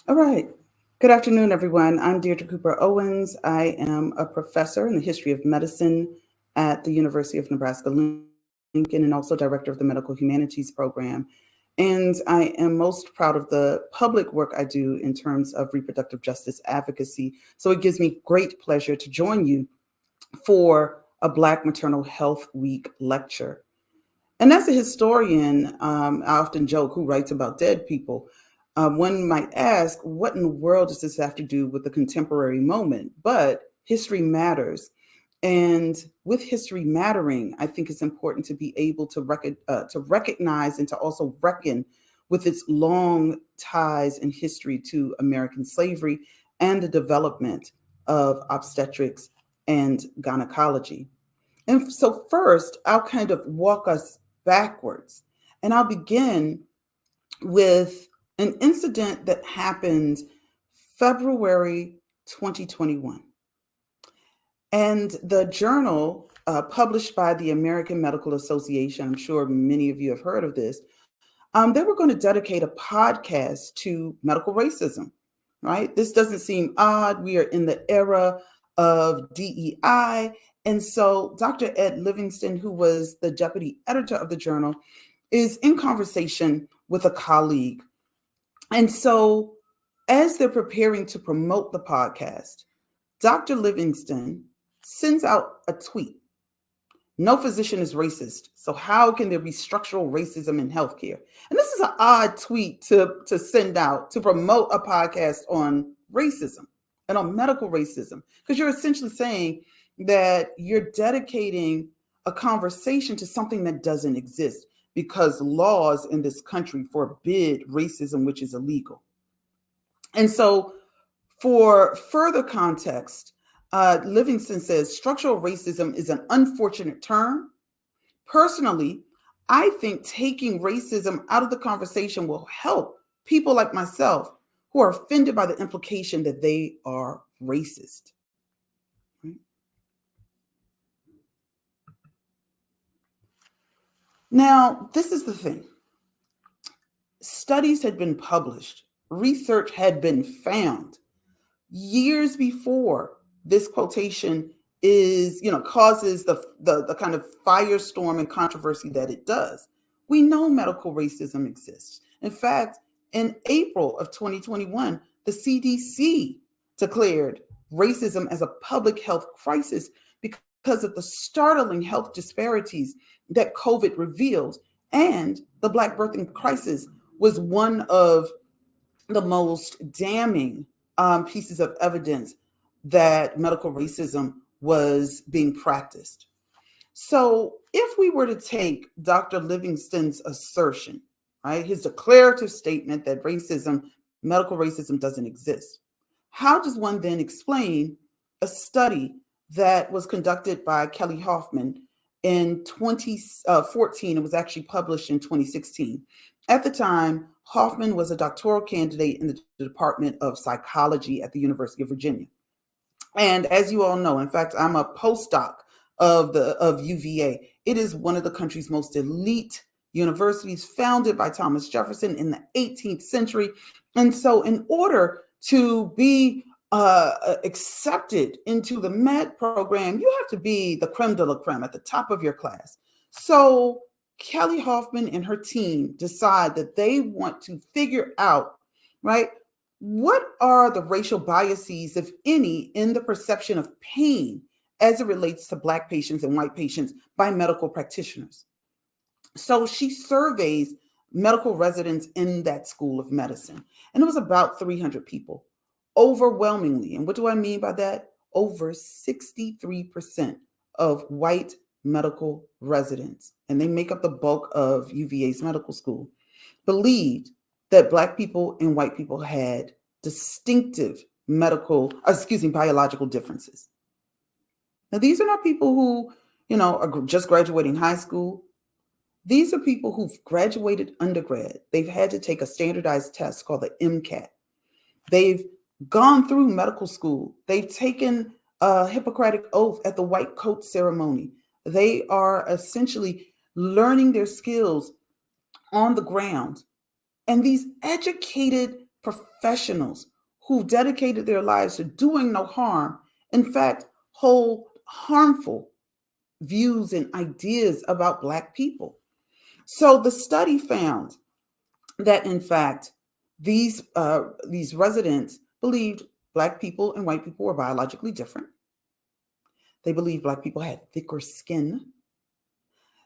All right. Good afternoon, everyone. I'm Deirdre Cooper Owens. I am a professor in the history of medicine at the University of Nebraska-Lincoln and also director of the Medical Humanities Program. And I am most proud of the public work I do in terms of reproductive justice advocacy. So it gives me great pleasure to join you for a Black Maternal Health Week lecture. And as a historian, I often joke who writes about dead people. One might ask, what in the world does this have to do with the contemporary moment? But history matters. And with history mattering, I think it's important to be able to recognize and to also reckon with its long ties and history to American slavery and the development of obstetrics and gynecology. And so, first, I'll kind of walk us backwards. And I'll begin with an incident that happened February 2021. And the journal published by the American Medical Association, I'm sure many of you have heard of this, they were going to dedicate a podcast to medical racism, right? This doesn't seem odd. We are in the era of DEI. And so Dr. Ed Livingston, who was the deputy editor of the journal, is in conversation with a colleague. And so as they're preparing to promote the podcast, Dr. Livingston sends out a tweet. No physician is racist. So how can there be structural racism in healthcare? And this is an odd tweet to send out to promote a podcast on racism and on medical racism, because you're essentially saying that you're dedicating a conversation to something that doesn't exist because laws in this country forbid racism, which is illegal. And so, for further context, Livingston says structural racism is an unfortunate term. Personally, I think taking racism out of the conversation will help people like myself who are offended by the implication that they are racist. Right? Now, this is the thing. Studies had been published, research had been found years before this quotation causes the kind of firestorm and controversy that it does. We know medical racism exists. In fact, in April of 2021, the CDC declared racism as a public health crisis because of the startling health disparities that COVID revealed. And the Black birthing crisis was one of the most damning pieces of evidence that medical racism was being practiced. So, if we were to take Dr. Livingston's assertion, right, his declarative statement that medical racism doesn't exist, how does one then explain a study that was conducted by Kelly Hoffman in 2014? It was actually published in 2016. At the time, Hoffman was a doctoral candidate in the Department of Psychology at the University of Virginia. And as you all know, in fact, I'm a postdoc of UVA. It is one of the country's most elite universities, founded by Thomas Jefferson in the 18th century. And so, in order to be accepted into the med program, you have to be the creme de la creme at the top of your class. So Kelly Hoffman and her team decide that they want to figure out, right, what are the racial biases, if any, in the perception of pain as it relates to Black patients and white patients by medical practitioners. So she surveys medical residents in that school of medicine, and it was about 300 people, overwhelmingly. And what do I mean by that? Over 63% of white medical residents, and they make up the bulk of UVA's medical school, believed that Black people and white people had distinctive biological differences. Now, these are not people who, are just graduating high school. These are people who've graduated undergrad. They've had to take a standardized test called the MCAT. They've gone through medical school. They've taken a Hippocratic oath at the white coat ceremony. They are essentially learning their skills on the ground. And these educated professionals who dedicated their lives to doing no harm, in fact, hold harmful views and ideas about Black people. So the study found that, in fact, these residents believed Black people and white people were biologically different. They believed Black people had thicker skin.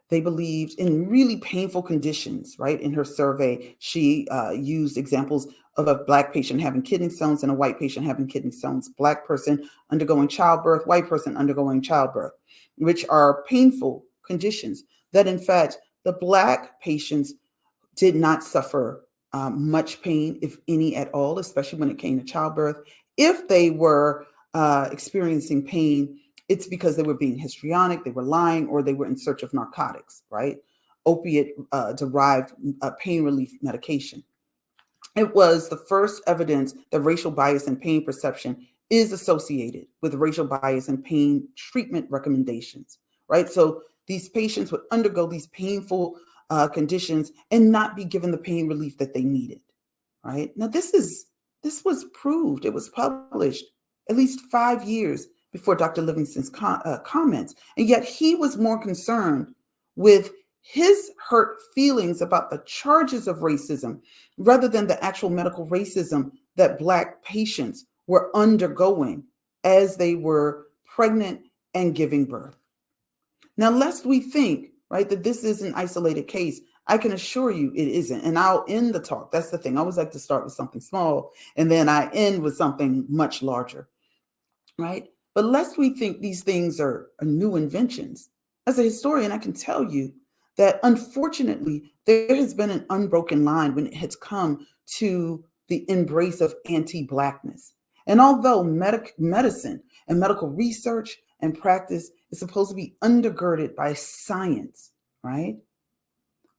They believed in really painful conditions, right? In her survey, she used examples of a Black patient having kidney stones and a white patient having kidney stones. Black person undergoing childbirth, white person undergoing childbirth, which are painful conditions that, in fact, the Black patients did not suffer much pain, if any at all, especially when it came to childbirth. If they were experiencing pain, it's because they were being histrionic, they were lying, or they were in search of narcotics, right? Opiate-derived pain relief medication. It was the first evidence that racial bias and pain perception is associated with racial bias and pain treatment recommendations, right? So these patients would undergo these painful conditions and not be given the pain relief that they needed, right? Now, this was proved. It was published at least 5 years before Dr. Livingston's comments. And yet he was more concerned with his hurt feelings about the charges of racism rather than the actual medical racism that Black patients were undergoing as they were pregnant and giving birth. Now, lest we think, right, that this is an isolated case, I can assure you it isn't. And I'll end the talk. That's the thing. I always like to start with something small, and then I end with something much larger, right? But lest we think these things are new inventions, as a historian, I can tell you that unfortunately, there has been an unbroken line when it has come to the embrace of anti-Blackness. And although medicine and medical research and practice is supposed to be undergirded by science, right?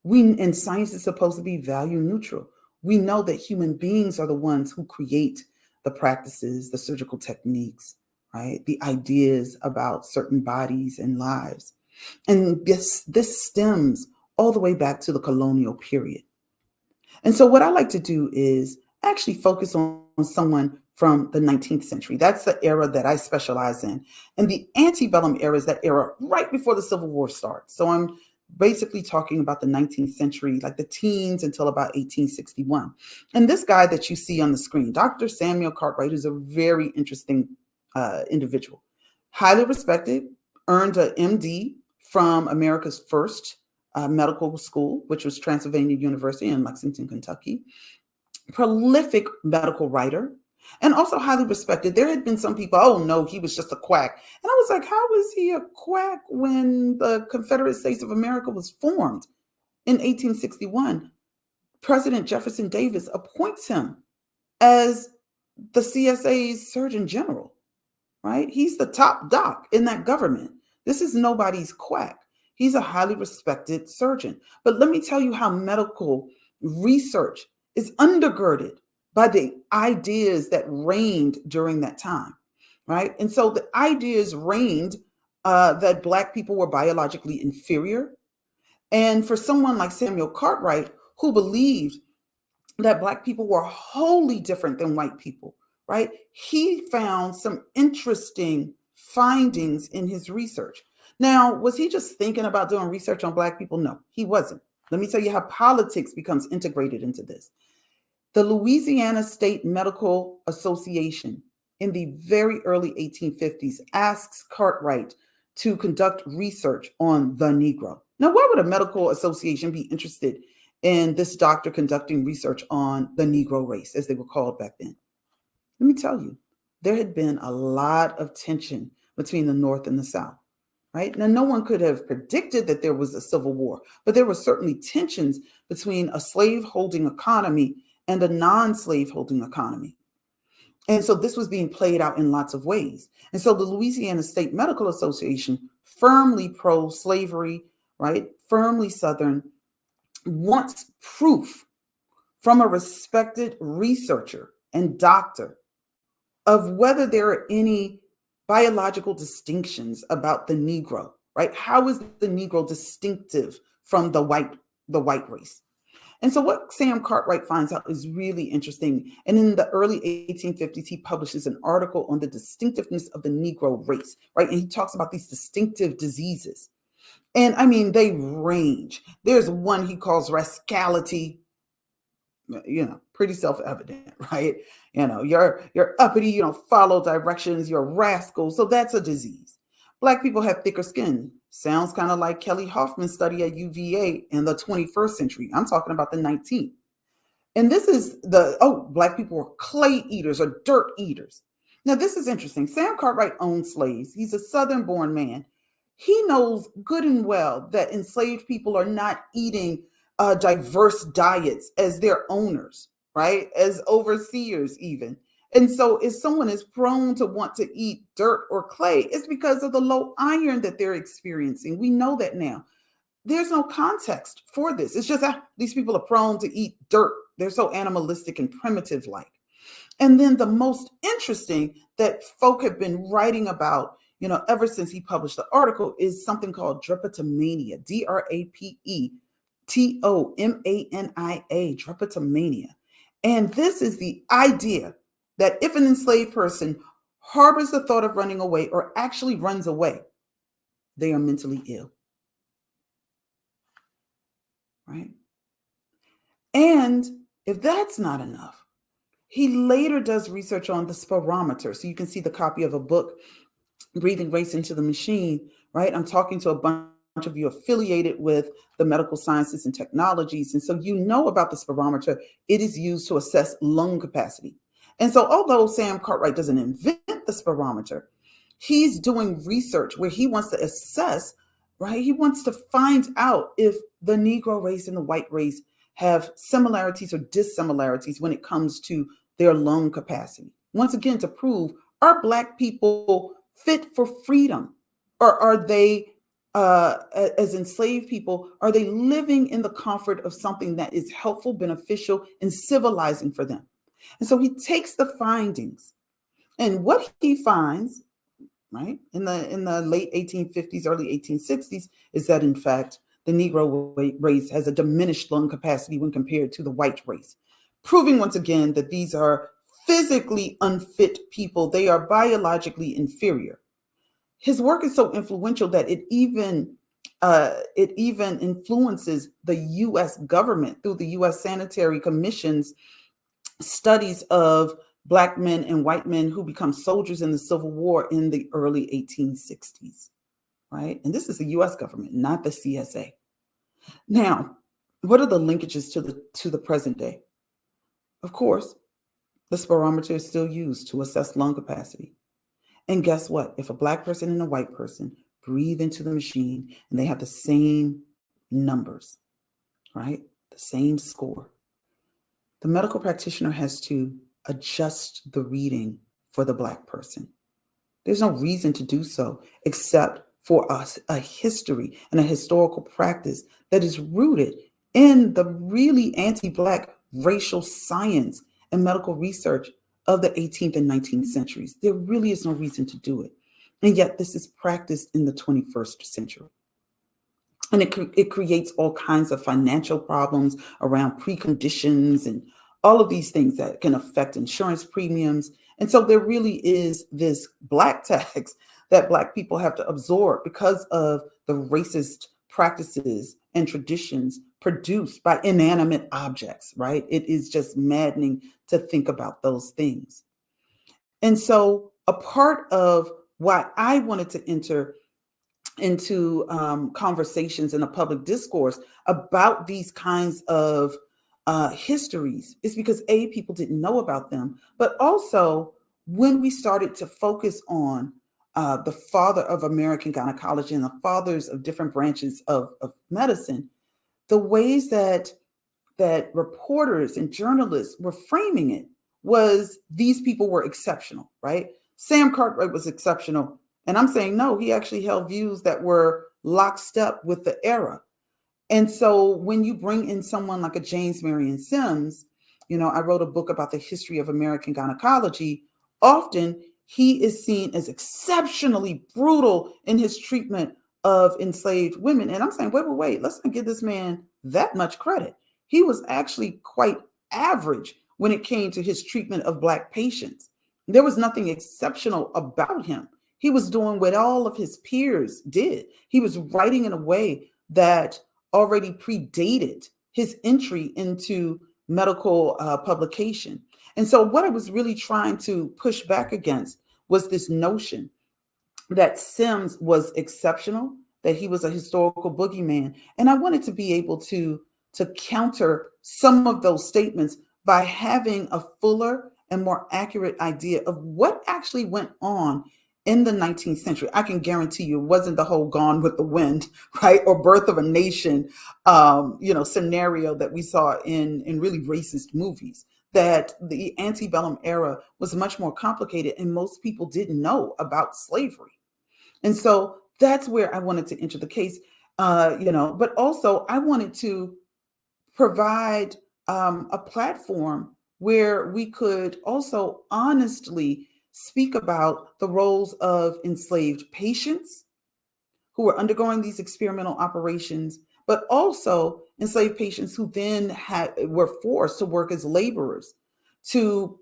And science is supposed to be value neutral. We know that human beings are the ones who create the practices, the surgical techniques, right? The ideas about certain bodies and lives. And this stems all the way back to the colonial period. And so what I like to do is actually focus on someone from the 19th century. That's the era that I specialize in. And the antebellum era is that era right before the Civil War starts. So I'm basically talking about the 19th century, like the teens until about 1861. And this guy that you see on the screen, Dr. Samuel Cartwright, is a very interesting individual, highly respected, earned an MD from America's first medical school, which was Transylvania University in Lexington, Kentucky. Prolific medical writer, and also highly respected. There had been some people, oh no, he was just a quack. And I was like, how was he a quack when the Confederate States of America was formed in 1861? President Jefferson Davis appoints him as the CSA's Surgeon General, right? He's the top doc in that government. This is nobody's quack. He's a highly respected surgeon. But let me tell you how medical research is undergirded by the ideas that reigned during that time, right? And so the ideas reigned that Black people were biologically inferior. And for someone like Samuel Cartwright, who believed that Black people were wholly different than white people, right? He found some interesting findings in his research. Now, was he just thinking about doing research on Black people? No, he wasn't. Let me tell you how politics becomes integrated into this. The Louisiana State Medical Association in the very early 1850s asks Cartwright to conduct research on the Negro. Now, why would a medical association be interested in this doctor conducting research on the Negro race, as they were called back then? Let me tell you, there had been a lot of tension between the North and the South, right? Now, no one could have predicted that there was a civil war, but there were certainly tensions between a slave-holding economy and a non-slave holding economy. And so this was being played out in lots of ways. And so the Louisiana State Medical Association, firmly pro-slavery, right, firmly Southern, wants proof from a respected researcher and doctor of whether there are any biological distinctions about the Negro, right? How is the Negro distinctive from the white race? And so what Sam Cartwright finds out is really interesting. And in the early 1850s, he publishes an article on the distinctiveness of the Negro race, right? And he talks about these distinctive diseases. And I mean, they range. There's one he calls rascality, pretty self-evident, right? You're uppity, you don't follow directions, you're a rascal. So that's a disease. Black people have thicker skin. Sounds kind of like Kelly Hoffman's study at UVA in the 21st century. I'm talking about the 19th. And this is Black people were clay eaters or dirt eaters. Now, this is interesting. Sam Cartwright owned slaves. He's a Southern born man. He knows good and well that enslaved people are not eating diverse diets as their owners, right? As overseers, even. And so, if someone is prone to want to eat dirt or clay, it's because of the low iron that they're experiencing. We know that now. There's no context for this. It's just these people are prone to eat dirt. They're so animalistic and primitive like. And then the most interesting that folk have been writing about, ever since he published the article is something called drapetomania, Drapetomania, drapetomania. And this is the idea that if an enslaved person harbors the thought of running away or actually runs away, they are mentally ill. Right? And if that's not enough, he later does research on the spirometer. So you can see the copy of a book, Breathing Race into the Machine, right? I'm talking to a bunch of you affiliated with the medical sciences and technologies. And so you know about the spirometer. It is used to assess lung capacity. And so although Sam Cartwright doesn't invent the spirometer, he's doing research where he wants to assess, right? He wants to find out if the Negro race and the white race have similarities or dissimilarities when it comes to their lung capacity. Once again, to prove, are Black people fit for freedom? Or are they, as enslaved people, are they living in the comfort of something that is helpful, beneficial, and civilizing for them? And so he takes the findings, and what he finds, right, in the late 1850s, early 1860s, is that in fact, the Negro race has a diminished lung capacity when compared to the white race, proving once again that these are physically unfit people. They are biologically inferior. His work is so influential that it even influences the U.S. government through the U.S. Sanitary Commission's studies of Black men and white men who become soldiers in the Civil War in the early 1860s, right? And this is the U.S. government, not the CSA. Now, what are the linkages to the present day? Of course, the spirometer is still used to assess lung capacity. And guess what? If a Black person and a white person breathe into the machine and they have the same numbers, right? The same score, the medical practitioner has to adjust the reading for the Black person. There's no reason to do so except for us a history and a historical practice that is rooted in the really anti-Black racial science and medical research of the 18th and 19th centuries. There really is no reason to do it. And yet this is practiced in the 21st century. And it creates all kinds of financial problems around preconditions and all of these things that can affect insurance premiums. And so there really is this Black tax that Black people have to absorb because of the racist practices and traditions produced by inanimate objects, right? It is just maddening to think about those things. And so a part of why I wanted to enter into conversations in the public discourse about these kinds of histories is because people didn't know about them, but also when we started to focus on the father of American gynecology and the fathers of different branches of medicine, the ways that reporters and journalists were framing it was these people were exceptional, right? Sam Cartwright was exceptional. And I'm saying, no, he actually held views that were lockstep with the era. And so when you bring in someone like a James Marion Sims, I wrote a book about the history of American gynecology. Often he is seen as exceptionally brutal in his treatment of enslaved women. And I'm saying, wait, let's not give this man that much credit. he was actually quite average when it came to his treatment of Black patients. There was nothing exceptional about him. He was doing what all of his peers did. He was writing in a way that already predated his entry into medical publication. And so, what I was really trying to push back against was this notion that Sims was exceptional, that he was a historical boogeyman. And I wanted to be able to counter some of those statements by having a fuller and more accurate idea of what actually went on in the 19th century. I can guarantee you it wasn't the whole Gone with the Wind, right? Or Birth of a Nation, scenario that we saw in really racist movies. That the antebellum era was much more complicated and most people didn't know about slavery. And so that's where I wanted to enter the case, but also I wanted to provide a platform where we could also honestly speak about the roles of enslaved patients who were undergoing these experimental operations, but also enslaved patients who then were forced to work as laborers to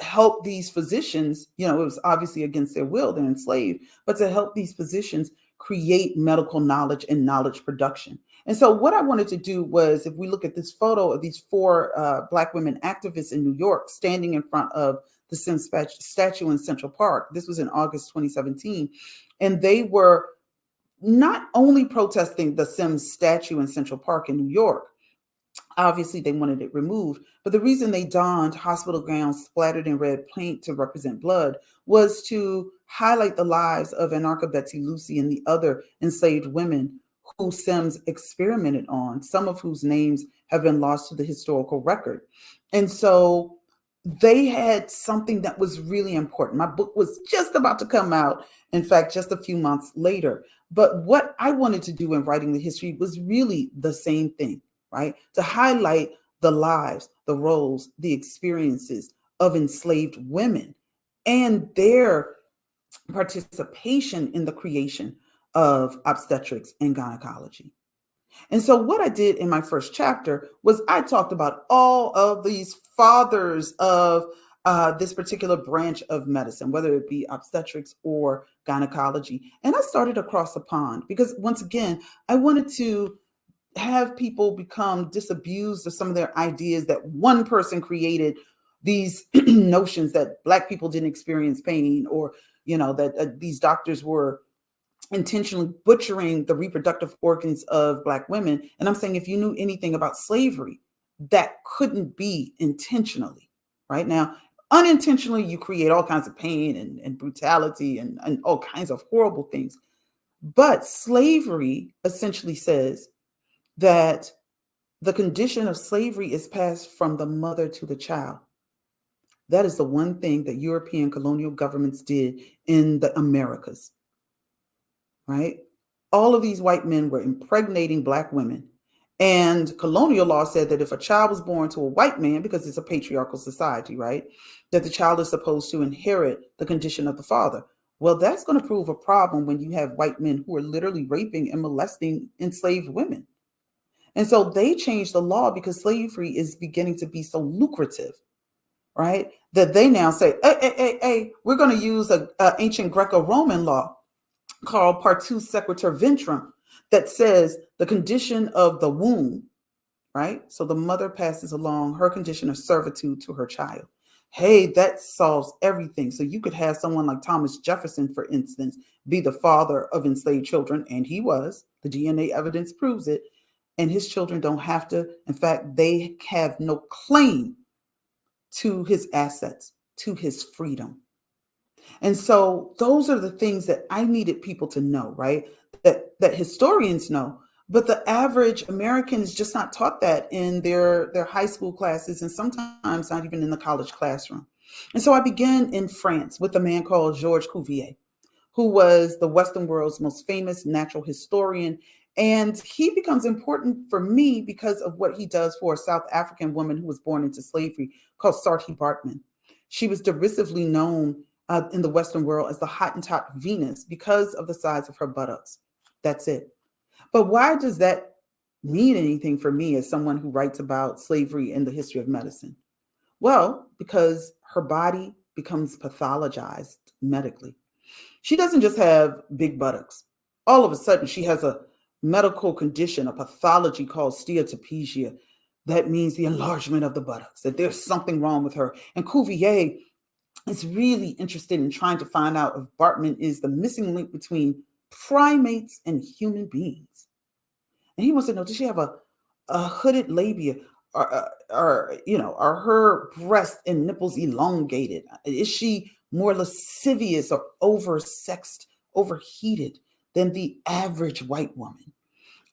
help these physicians. It was obviously against their will, they're enslaved, but to help these physicians create medical knowledge and knowledge production. And so what I wanted to do was, if we look at this photo of these four Black women activists in New York standing in front of the Sims statue in Central Park, this was in August 2017, and they were not only protesting the Sims statue in Central Park in New York. Obviously, they wanted it removed. But the reason they donned hospital gowns splattered in red paint to represent blood was to highlight the lives of Anarcha Betsy Lucy and the other enslaved women who Sims experimented on, some of whose names have been lost to the historical record. And so they had something that was really important. My book was just about to come out, in fact, just a few months later. But what I wanted to do in writing the history was really the same thing, right? To highlight the lives, the roles, the experiences of enslaved women and their participation in the creation of obstetrics and gynecology. And so what I did in my first chapter was I talked about all of these fathers of this particular branch of medicine, whether it be obstetrics or gynecology. And I started across the pond because, once again, I wanted to have people become disabused of some of their ideas that one person created, these notions that Black people didn't experience pain, or that these doctors were intentionally butchering the reproductive organs of Black women. And I'm saying, if you knew anything about slavery, that couldn't be intentionally. Right now, unintentionally, you create all kinds of pain and brutality and all kinds of horrible things. But slavery essentially says that the condition of slavery is passed from the mother to the child. That is the one thing that European colonial governments did in the Americas, right? All of these white men were impregnating Black women. And colonial law said that if a child was born to a white man, because it's a patriarchal society, right, that the child is supposed to inherit the condition of the father. Well, that's going to prove a problem when you have white men who are literally raping and molesting enslaved women. And so they changed the law because slavery is beginning to be so lucrative, right, that they now say, hey, we're going to use an ancient Greco-Roman law called Partus Sequitur Ventrum that says the condition of the womb, right? So the mother passes along her condition of servitude to her child. Hey, that solves everything. So you could have someone like Thomas Jefferson, for instance, be the father of enslaved children, and he was. The DNA evidence proves it. And his children don't have to. In fact, they have no claim to his assets, to his freedom. And so those are the things that I needed people to know, right? That historians know, but the average American is just not taught that in their high school classes, and sometimes not even in the college classroom. And so I began in France with a man called Georges Cuvier, who was the Western world's most famous natural historian. And he becomes important for me because of what he does for a South African woman who was born into slavery called Saartjie Baartman. She was derisively known in the Western world as the Hottentot Venus because of the size of her buttocks. That's it. But why does that mean anything for me as someone who writes about slavery and the history of medicine? Well, because her body becomes pathologized medically. She doesn't just have big buttocks. All of a sudden, she has a medical condition, a pathology called steatopedia. That means the enlargement of the buttocks, that there's something wrong with her. And Cuvier is really interested in trying to find out if Bartman is the missing link between primates and human beings. And he wants to know, does she have a hooded labia? Are her breasts and nipples elongated? Is she more lascivious or oversexed, overheated than the average white woman?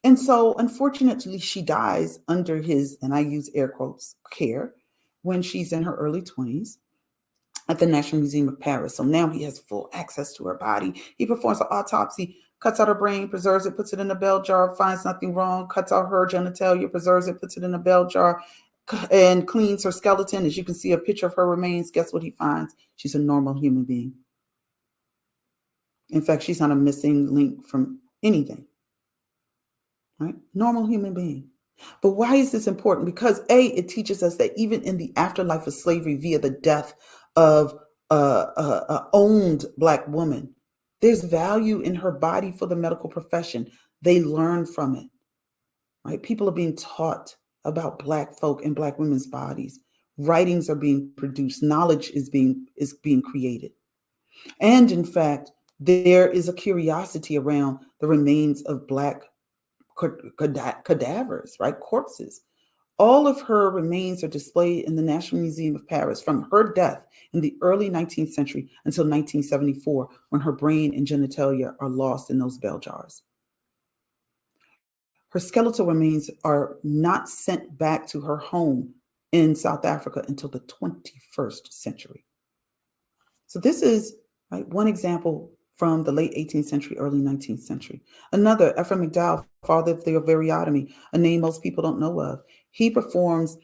And so, unfortunately, she dies under his, and I use air quotes, care when she's in her early 20s at the National Museum of Paris. So now he has full access to her body. He performs an autopsy, cuts out her brain, preserves it, puts it in a bell jar, finds nothing wrong, cuts out her genitalia, preserves it, puts it in a bell jar, and cleans her skeleton. As you can see a picture of her remains, guess what he finds? She's a normal human being. In fact, she's not a missing link from anything. Right? Normal human being. But why is this important? Because A, it teaches us that even in the afterlife of slavery via the death of a owned Black woman, there's value in her body for the medical profession. They learn from it, right? People are being taught about Black folk and Black women's bodies. Writings are being produced. Knowledge is being created. And in fact, there is a curiosity around the remains of Black cadavers, right? Corpses. All of her remains are displayed in the National Museum of Paris from her death in the early 19th century until 1974, when her brain and genitalia are lost in those bell jars. Her skeletal remains are not sent back to her home in South Africa until the 21st century. So this is one example from the late 18th century, early 19th century. Another, Ephraim McDowell, father of the ovariotomy, a name most people don't know of. He performs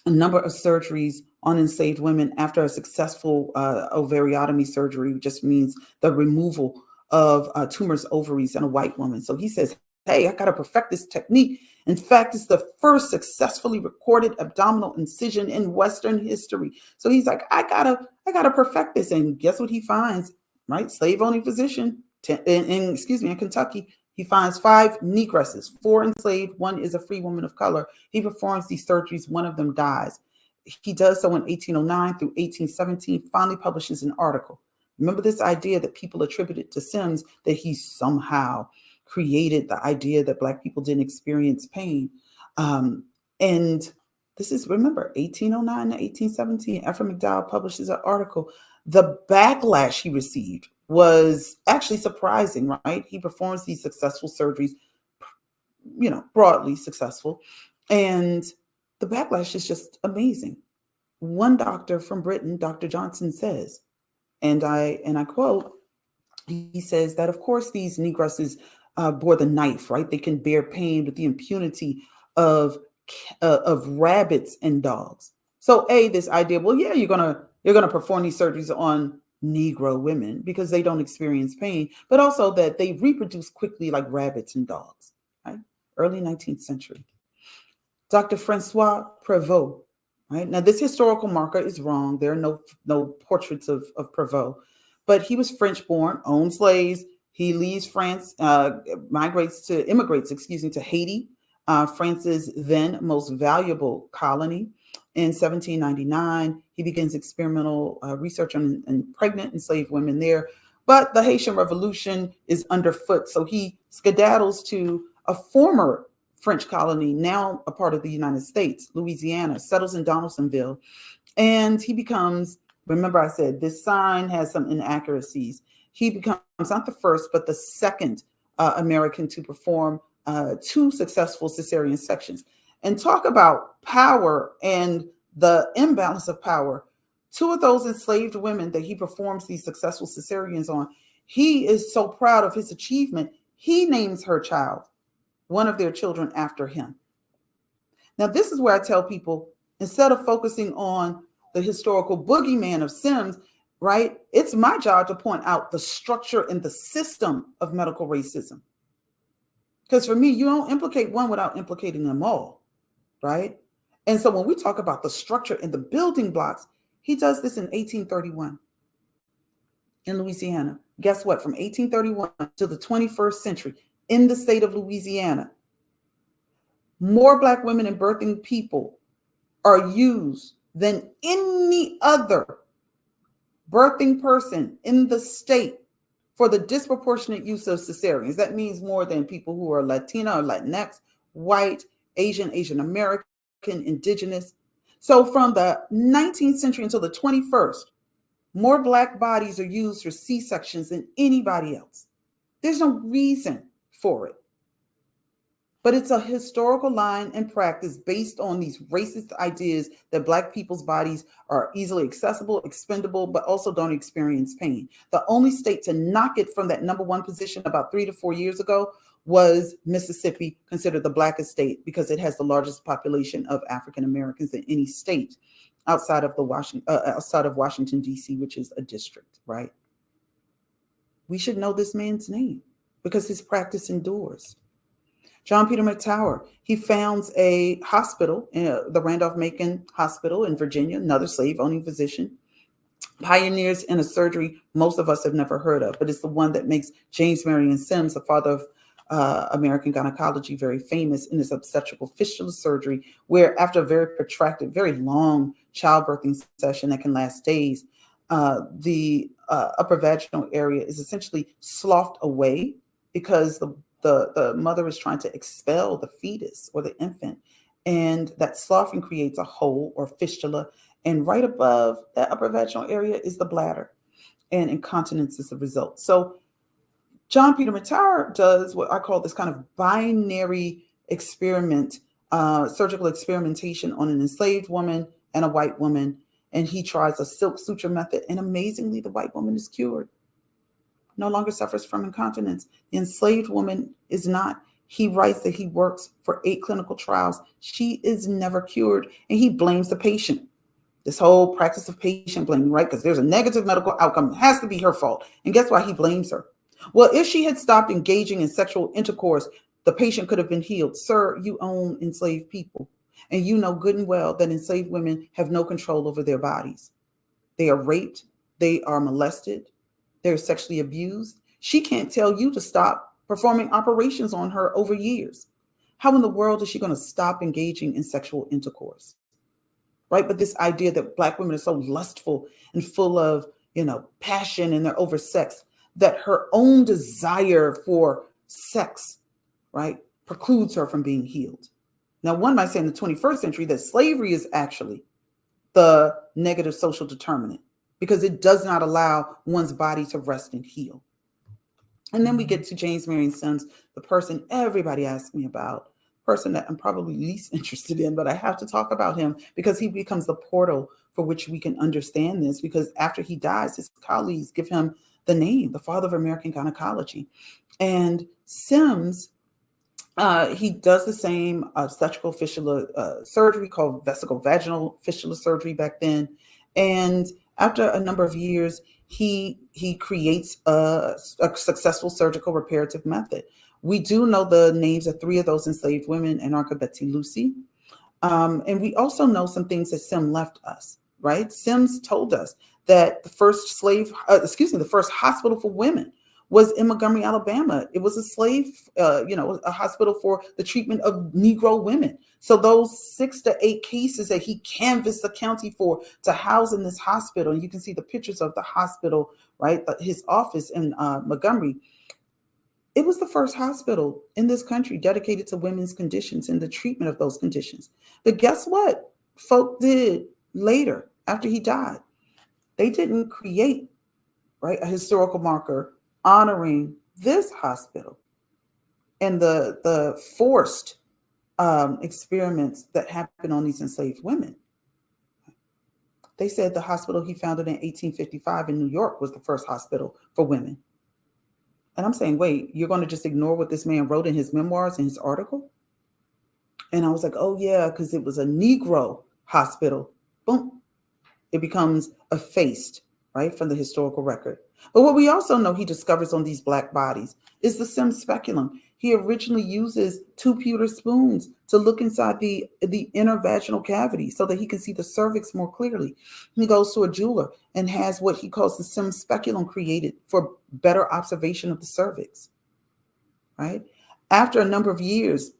a number of surgeries on enslaved women after a successful ovariotomy surgery, just means the removal of tumors, ovaries in a white woman. So he says, hey, I got to perfect this technique. In fact, it's the first successfully recorded abdominal incision in Western history. So he's like, I gotta perfect this. And guess what he finds? Right, slave-owning physician in Kentucky. He finds 5 negresses, 4 enslaved, 1 is a free woman of color. He performs these surgeries. 1 of them dies. He does so in 1809 through 1817. Finally publishes an article. Remember this idea that people attributed to Sims, that he somehow created the idea that Black people didn't experience pain. And this is, remember, 1809 to 1817. Ephraim McDowell publishes an article. The backlash he received was actually surprising, right? He performs these successful surgeries, broadly successful. And the backlash is just amazing. One doctor from Britain, Dr. Johnson, says, and I quote, he says that, of course, these negresses bore the knife, right? They can bear pain with the impunity of rabbits and dogs. So this idea, well, yeah, you're gonna perform these surgeries on Negro women because they don't experience pain, but also that they reproduce quickly like rabbits and dogs, right? Early 19th century. Dr. Francois Prévost, right? Now this historical marker is wrong. There are no portraits of Prévost, but he was French born, owned slaves. He leaves France, immigrates to Haiti, France's then most valuable colony. In 1799, he begins experimental research on pregnant enslaved women there. But the Haitian Revolution is underfoot, so he skedaddles to a former French colony, now a part of the United States, Louisiana, settles in Donaldsonville, and he becomes, remember I said, this sign has some inaccuracies. He becomes not the first, but the second American to perform 2 successful cesarean sections. And talk about power and the imbalance of power. 2 of those enslaved women that he performs these successful cesareans on, he is so proud of his achievement, he names her child, one of their children, after him. Now, this is where I tell people, instead of focusing on the historical boogeyman of Sims, right, it's my job to point out the structure and the system of medical racism. Because for me, you don't implicate one without implicating them all, right? And so when we talk about the structure and the building blocks, he does this in 1831 in Louisiana. Guess what? From 1831 to the 21st century in the state of Louisiana, more Black women and birthing people are used than any other birthing person in the state for the disproportionate use of cesareans. That means more than people who are Latina or Latinx, white, Asian, Asian American, indigenous. So from the 19th century until the 21st, more Black bodies are used for C-sections than anybody else. There's no reason for it. But it's a historical line and practice based on these racist ideas that Black people's bodies are easily accessible, expendable, but also don't experience pain. The only state to knock it from that number one position about 3 to 4 years ago was Mississippi, considered the Blackest state because it has the largest population of African Americans in any state outside of Washington, D.C., which is a district, right? We should know this man's name because his practice endures. John Peter McTower, he founds a hospital, the Randolph-Macon Hospital in Virginia, another slave-owning physician, pioneers in a surgery most of us have never heard of, but it's the one that makes James Marion Sims, the father of American gynecology, very famous in his obstetrical fistula surgery, where after a very protracted, very long childbirthing session that can last days, the upper vaginal area is essentially sloughed away because the mother is trying to expel the fetus or the infant. And that sloughing creates a hole or fistula. And right above that upper vaginal area is the bladder. And incontinence is the result. So John Peter McTower does what I call this kind of binary experiment, surgical experimentation on an enslaved woman and a white woman. And he tries a silk suture method. And amazingly, the white woman is cured. No longer suffers from incontinence. The enslaved woman is not. He writes that he works for 8 clinical trials. She is never cured, and he blames the patient. This whole practice of patient blaming, right? Because there's a negative medical outcome. It has to be her fault. And guess why he blames her? Well, if she had stopped engaging in sexual intercourse, the patient could have been healed. Sir, you own enslaved people, and you know good and well that enslaved women have no control over their bodies. They are raped. They are molested. They're sexually abused. She can't tell you to stop performing operations on her over years. How in the world is she going to stop engaging in sexual intercourse? Right? But this idea that Black women are so lustful and full of, passion, and they're oversexed, that her own desire for sex, right, precludes her from being healed. Now, one might say in the 21st century that slavery is actually the negative social determinant, because it does not allow one's body to rest and heal. And then we get to James Marion Sims, the person everybody asks me about, person that I'm probably least interested in, but I have to talk about him because he becomes the portal for which we can understand this, because after he dies, his colleagues give him the name, the father of American gynecology. And Sims, he does the same obstetrical fistula surgery called vesicovaginal fistula surgery back then. And after a number of years, he creates a successful surgical reparative method. We do know the names of 3 of those enslaved women, Anarcha, Betsy, Lucy. And we also know some things that Sims left us, right? Sims told us that the first hospital for women was in Montgomery, Alabama. It was a slave, a hospital for the treatment of Negro women. So those 6 to 8 cases that he canvassed the county for to house in this hospital, and you can see the pictures of the hospital, right? His office in Montgomery. It was the first hospital in this country dedicated to women's conditions and the treatment of those conditions. But guess what folk did later after he died? They didn't create, right, a historical marker honoring this hospital and the forced experiments that happened on these enslaved women. They said the hospital he founded in 1855 in New York was the first hospital for women. And I'm saying, wait, you're going to just ignore what this man wrote in his memoirs and his article? And I was like, oh yeah, because it was a Negro hospital. Boom. It becomes effaced, right, from the historical record. But what we also know he discovers on these Black bodies is the Sims speculum. He originally uses two pewter spoons to look inside the inner vaginal cavity so that he can see the cervix more clearly. He goes to a jeweler and has what he calls the Sims speculum created for better observation of the cervix, right? After a number of years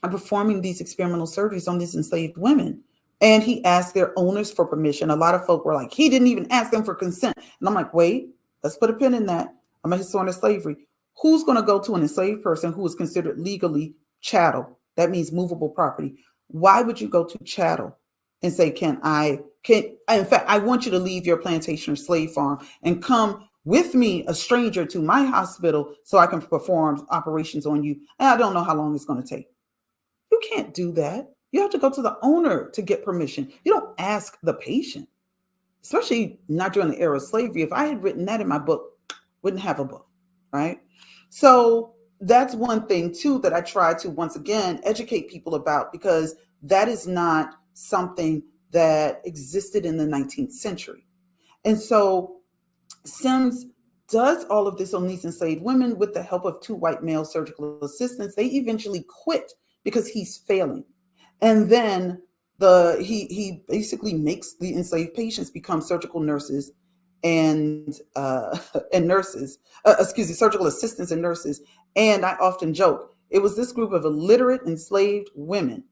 of performing these experimental surgeries on these enslaved women, and he asked their owners for permission. A lot of folk were like, he didn't even ask them for consent. And I'm like, wait, let's put a pin in that. I'm a historian of slavery. Who's going to go to an enslaved person who is considered legally chattel? That means movable property. Why would you go to chattel and say, in fact, I want you to leave your plantation or slave farm and come with me, a stranger, to my hospital so I can perform operations on you. And I don't know how long it's going to take. You can't do that. You have to go to the owner to get permission. You don't ask the patient, especially not during the era of slavery. If I had written that in my book, wouldn't have a book, right? So that's one thing too that I try to once again educate people about, because that is not something that existed in the 19th century. And so Sims does all of this on these enslaved women with the help of two white male surgical assistants. They eventually quit because he's failing. And then he basically makes the enslaved patients become surgical nurses and surgical assistants and nurses. And I often joke, it was this group of illiterate enslaved women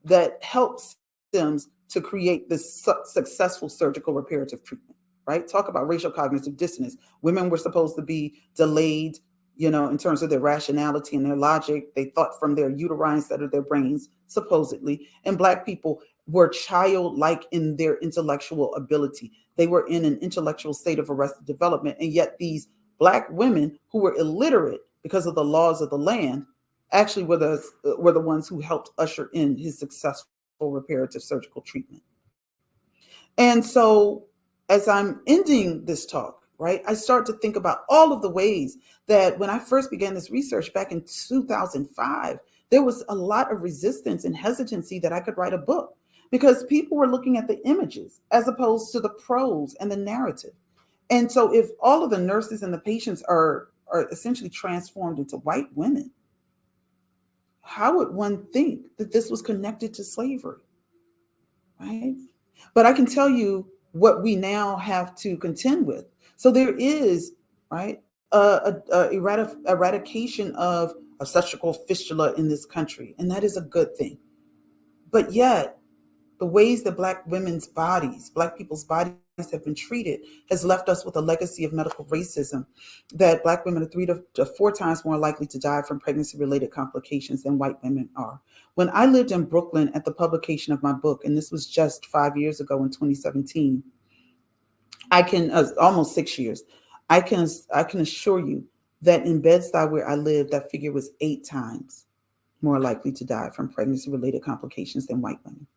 that helped Sims to create this successful surgical reparative treatment, right? Talk about racial cognitive dissonance. Women were supposed to be delayed, in terms of their rationality and their logic. They thought from their uterine instead of their brains, supposedly. And Black people were childlike in their intellectual ability. They were in an intellectual state of arrested development. And yet these Black women who were illiterate because of the laws of the land actually were the ones who helped usher in his successful reparative surgical treatment. And so as I'm ending this talk, right, I start to think about all of the ways that when I first began this research back in 2005, there was a lot of resistance and hesitancy that I could write a book, because people were looking at the images as opposed to the prose and the narrative. And so if all of the nurses and the patients are essentially transformed into white women, how would one think that this was connected to slavery, right? But I can tell you what we now have to contend with. So there is, right, eradication of obstetrical fistula in this country, and that is a good thing. But yet, the ways that Black people's bodies have been treated has left us with a legacy of medical racism, that Black women are 3 to 4 times more likely to die from pregnancy-related complications than white women are. When I lived in Brooklyn at the publication of my book, and this was just 5 years ago in 2017, almost 6 years, I can assure you that in Bed-Stuy, where I lived, that figure was 8 times more likely to die from pregnancy-related complications than white women.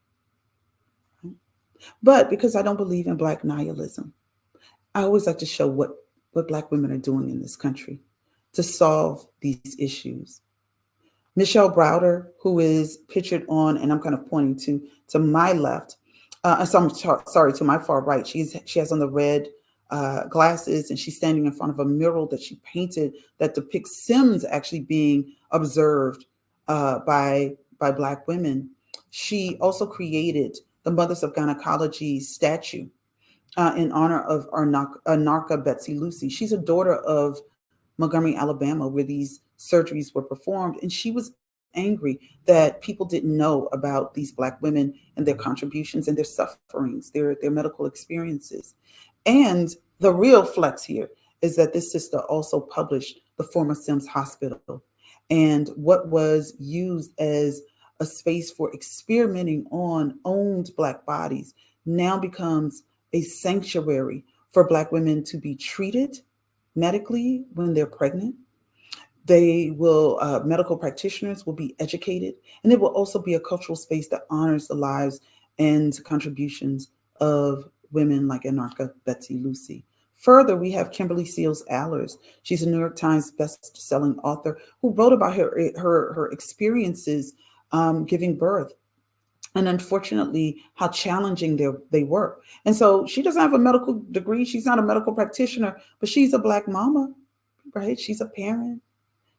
But because I don't believe in Black nihilism, I always like to show what Black women are doing in this country to solve these issues. Michelle Browder, who is pictured on, and I'm kind of pointing to my left, to my far right. She has on the red glasses, and she's standing in front of a mural that she painted that depicts Sims actually being observed by Black women. She also created the Mothers of Gynecology statue in honor of Anarcha Betsy Lucy. She's a daughter of Montgomery, Alabama, where these surgeries were performed. And she was angry that people didn't know about these Black women and their contributions and their sufferings, their medical experiences. And the real flex here is that this sister also published the former Sims Hospital, and what was used as a space for experimenting on owned Black bodies now becomes a sanctuary for Black women to be treated medically when they're pregnant. Medical practitioners will be educated, and it will also be a cultural space that honors the lives and contributions of women like Anarcha Betsy Lucy. Further, we have Kimberly Seals Allers. She's a New York Times best-selling author who wrote about her experiences giving birth, and unfortunately how challenging they were. And so she doesn't have a medical degree. She's not a medical practitioner, but she's a Black mama, right? She's a parent.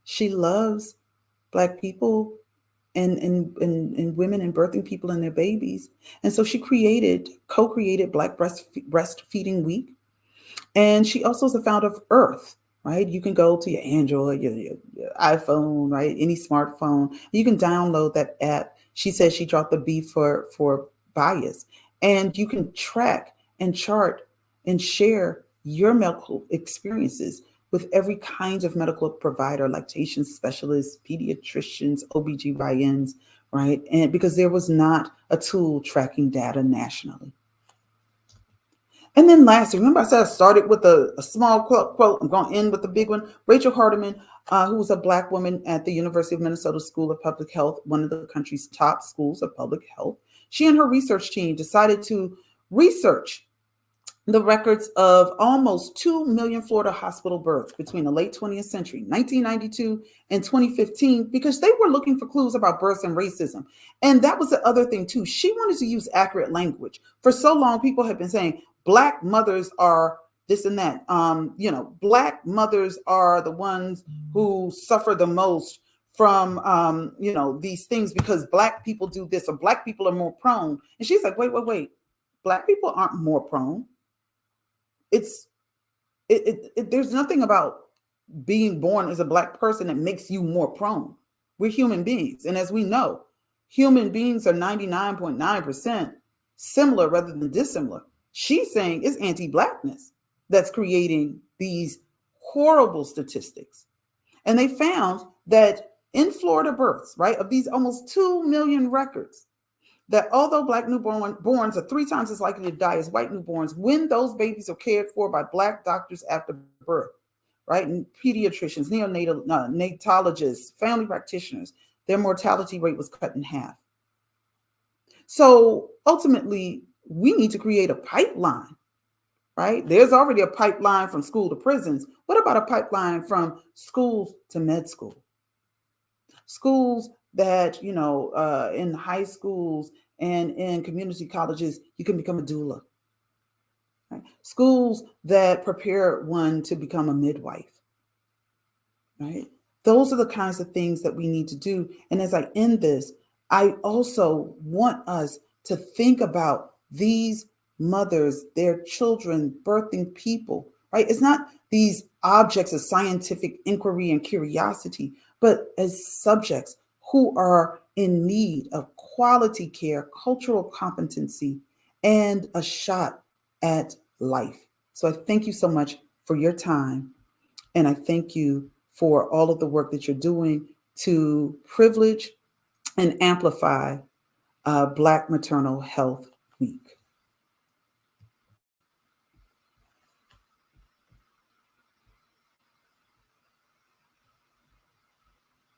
She loves Black people and women and birthing people and their babies. And so she co-created Black Breastfeeding Week. And she also is the founder of Earth, right? You can go to your Android, your iPhone, right? Any smartphone. You can download that app. She says she dropped the B for bias. And you can track and chart and share your medical experiences with every kind of medical provider, lactation specialists, pediatricians, OBGYNs, right? And because there was not a tool tracking data nationally. And then lastly, remember I said I started with a small quote. I'm going to end with the big one. Rachel Hardiman, who was a Black woman at the University of Minnesota School of Public Health, one of the country's top schools of public health. She and her research team decided to research the records of almost 2 million Florida hospital births between the late 20th century, 1992 and 2015, because they were looking for clues about births and racism. And that was the other thing too. She wanted to use accurate language. For so long, people have been saying Black mothers are this and that. Black mothers are the ones who suffer the most from, these things because Black people do this or Black people are more prone. And she's like, wait. Black people aren't more prone. There's nothing about being born as a Black person that makes you more prone. We're human beings. And as we know, human beings are 99.9% similar rather than dissimilar. She's saying it's anti-Blackness that's creating these horrible statistics. And they found that in Florida births, right, of these almost 2 million records, that although Black newborns are 3 times as likely to die as white newborns when those babies are cared for by Black doctors after birth, right? And pediatricians, neonatologists, family practitioners, their mortality rate was cut in half. So ultimately, we need to create a pipeline, right? There's already a pipeline from school to prisons. What about a pipeline from schools to med school? Schools that, in high schools and in community colleges, you can become a doula. Right? Schools that prepare one to become a midwife. Right? Those are the kinds of things that we need to do. And as I end this, I also want us to think about these mothers, their children, birthing people, right? It's not these objects of scientific inquiry and curiosity, but as subjects who are in need of quality care, cultural competency, and a shot at life. So I thank you so much for your time. And I thank you for all of the work that you're doing to privilege and amplify Black maternal health